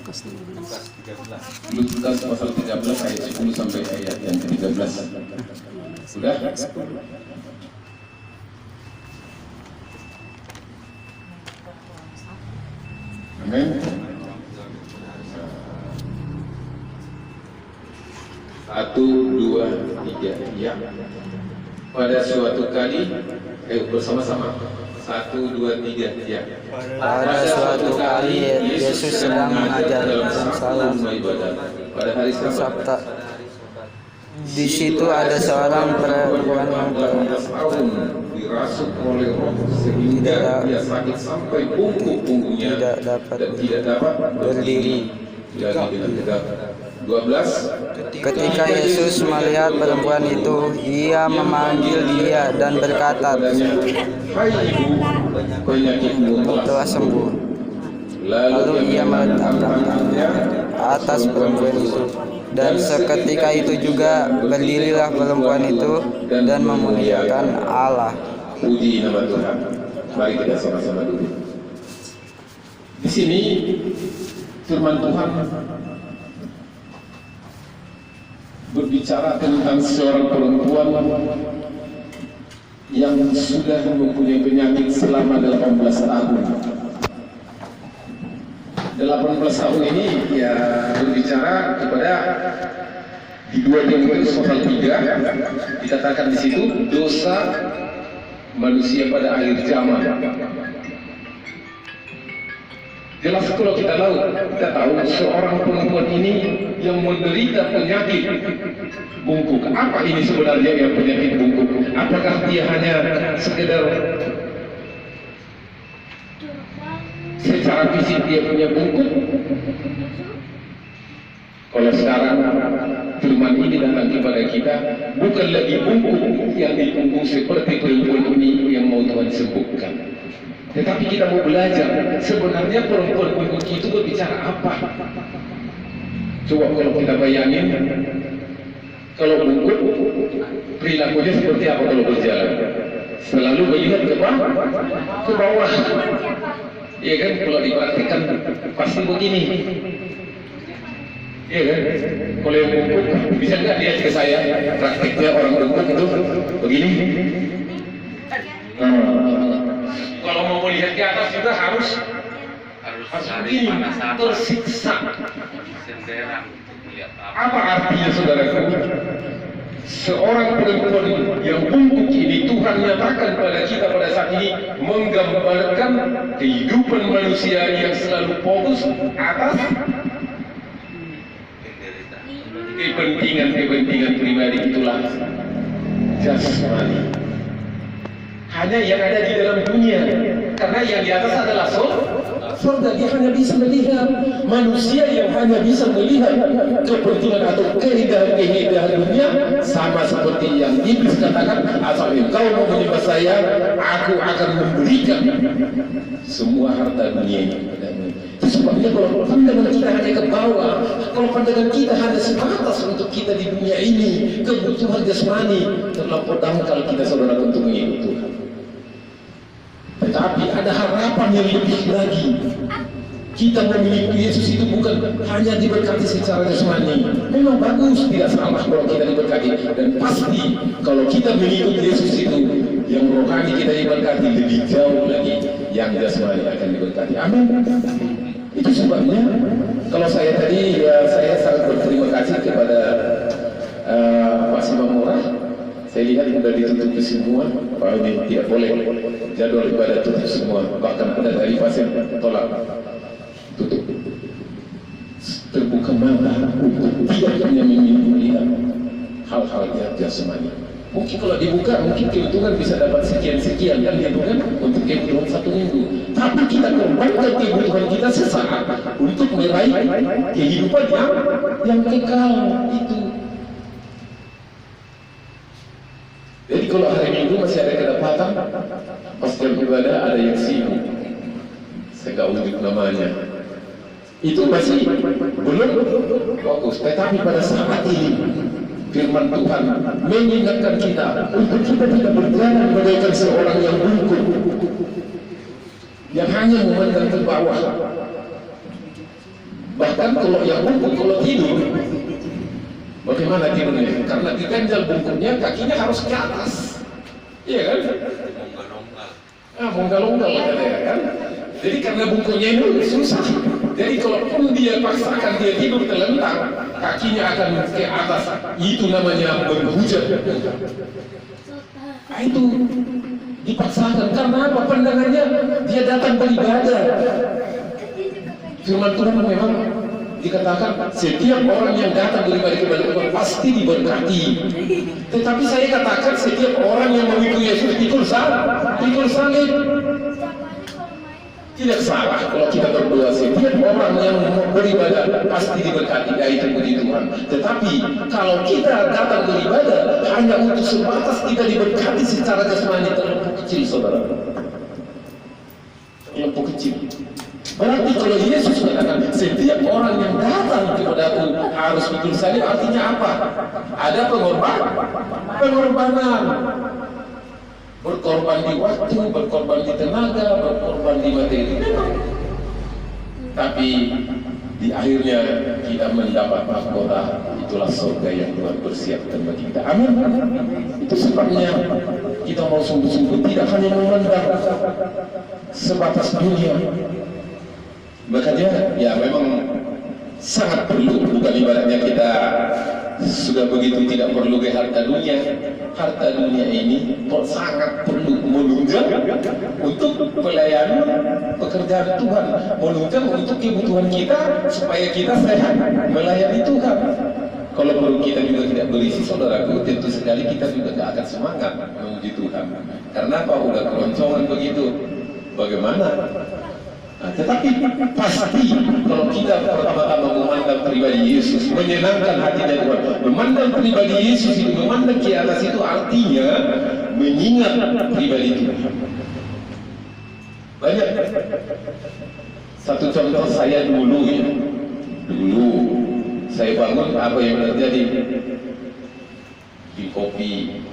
Lukas pasal 13 ayat 10 sampai ayat yang ke-13. Sudah? Amin. Satu, dua, tiga, ya. Pada suatu kali, bersama-sama. Satu, dua, tiga, ya. Pada suatu kali Yesus sedang mengajar dalam salah pada hari Sabta. Di situ ada seorang perempuan yang tahun dirasuk oleh roh sehingga dia sakit sampai punggung-punggungnya tidak dapat dan tidak dapat berdiri. Jadi dengan tegak. 12. Ketika Yesus melihat perempuan itu, ia memanggil dia dan berkata, Hai ibu, penyakitmu telah sembuh. Lalu ia meletakkan tangannya atas perempuan itu. Dan seketika itu juga berdirilah perempuan itu dan memuliakan Allah. Puji nama Tuhan. Mari kita sama-sama duduk. Di sini firman Tuhan berbicara tentang seorang perempuan yang sudah mempunyai penyakit selama 18 tahun. 18 tahun ini ya berbicara kepada di 2 Timotius pasal 3 dikatakan di situ dosa manusia pada akhir zaman. Jelas kalau kita tahu seorang perempuan ini yang menderita penyakit bungkuk. Apa ini sebenarnya yang penyakit bungkuk? Apakah dia hanya sekedar secara fisik dia punya bungkuk? Kalau sekarang firman ini datang kepada kita, bukan lagi bungkuk yang di punggung seperti perempuan ini yang mau Tuhan sembuhkan. Tetapi kita mau belajar sebenarnya perempuan bungkuk itu berbicara apa? Coba kalau kita bayangin, kalau bungkuk perilakunya seperti apa kalau berjalan? Selalu melihat ke bawah. Iya kan, kalau dipraktikkan pasti begini. Iya kan, kalau yang bungkuk bisa nggak lihat ke saya praktiknya orang bungkuk itu begini? Kalau mau melihat ke atas juga harus begini, tersiksa. Apa artinya saudaraku? Seorang perempuan yang bungkuk ini Tuhan nyatakan pada kita pada saat ini menggambarkan kehidupan manusia yang selalu fokus atas kepentingan pribadi, itulah jasmani. Hanya yang ada di dalam dunia, karena yang di atas adalah surga. Dia hanya bisa melihat manusia yang hanya bisa melihat kepentingan atau keindahan dunia, sama seperti yang iblis katakan, asal engkau mau menyembah saya, aku akan memberikan semua harta dunia ini padamu. Itu sebabnya kalau pandangan kita hanya ke bawah, kalau pandangan kita hanya sebatas untuk kita di dunia ini, kebutuhan jasmani, terlampau dangkal kita saudara untuk mengikut Tuhan. Tetapi ada harapan yang lebih lagi. Kita memiliki Yesus itu bukan hanya diberkati secara jasmani. Memang bagus, tidak salah kalau kita diberkati. Dan pasti kalau kita mengikuti Yesus itu, yang rohani kita diberkati lebih jauh lagi, yang jasmani akan diberkati. Amin. Itu sebabnya kalau saya tadi saya sangat berterima kasih kepada Pak Simamora. Saya lihat sudah ditutup semua, Pak ini tidak boleh jadwal ibadah tutup semua, bahkan pada dari pasien tolak tutup. Terbuka mata untuk tidak hanya melihat hal-hal yang jasmani. Mungkin kalau dibuka, mungkin keuntungan bisa dapat sekian-sekian yang dihitungan untuk kebutuhan 1 minggu. Tapi kita korbankan kebutuhan kita sesaat untuk meraih kehidupan yang kekal itu. Jadi kalau hari Minggu masih ada kedapatan, pas jam ibadah ada yang sibuk, saya nggak unjuk namanya, itu masih belum fokus. Tetapi pada saat ini firman Tuhan mengingatkan kita untuk kita tidak berjalan bagaikan seorang yang bungkuk, yang hanya memandang ke bawah. Bahkan kalau yang bungkuk kalau tidur, bagaimana tidurnya? Karena diganjal bungkuknya, kakinya harus ke atas. Iya kan? Monggal-onggal ya kan? Jadi karena bungkuknya itu susah. Jadi kalaupun dia paksakan dia tidur terlentang, kakinya akan ke atas. Itu namanya menghujat. Itu dipaksakan karena apa? Pandangannya dia datang beribadah. Firman Tuhan memang dikatakan setiap orang yang datang beribadah kepada Tuhan pasti diberkati. Tetapi saya katakan setiap orang yang mengikuti Yesus pikul salib. Tidak salah kalau kita berdoa setiap orang yang beribadah pasti diberkati, itu puji Tuhan. Tetapi kalau kita datang beribadah hanya untuk sebatas kita diberkati secara jasmani, terlalu kecil saudara. Terlalu kecil. Berarti kalau Yesus mengatakan setiap orang yang datang kepada Aku harus pikul salib, artinya apa? Ada pengorbanan. Berkorban di waktu, berkorban di tenaga, berkorban di materi. Tapi di akhirnya kita mendapat mahkota, itulah surga yang Tuhan persiapkan bagi kita. Amin. Itu sebabnya kita mau sungguh-sungguh tidak hanya memandang sebatas dunia. Makanya ya memang sangat perlu, bukan ibaratnya kita sudah begitu tidak perlu ke harta dunia. Harta dunia ini sangat perlu menunjang untuk pelayanan pekerjaan Tuhan, menunjang untuk kebutuhan kita supaya kita sehat melayani Tuhan. Kalau perlu kita juga tidak berisi, saudaraku, tentu sekali kita juga tidak akan semangat memuji Tuhan. Karena apa? Udah keroncongan begitu. Bagaimana? Nah, tetapi pasti kalau kita pertama-tama memandang pribadi Yesus, menyenangkan hatinya Tuhan, memandang pribadi Yesus itu, memandang ke atas itu artinya mengingat pribadi Tuhan. Banyak. Satu contoh saya dulu saya bangun, apa yang terjadi? Di kopi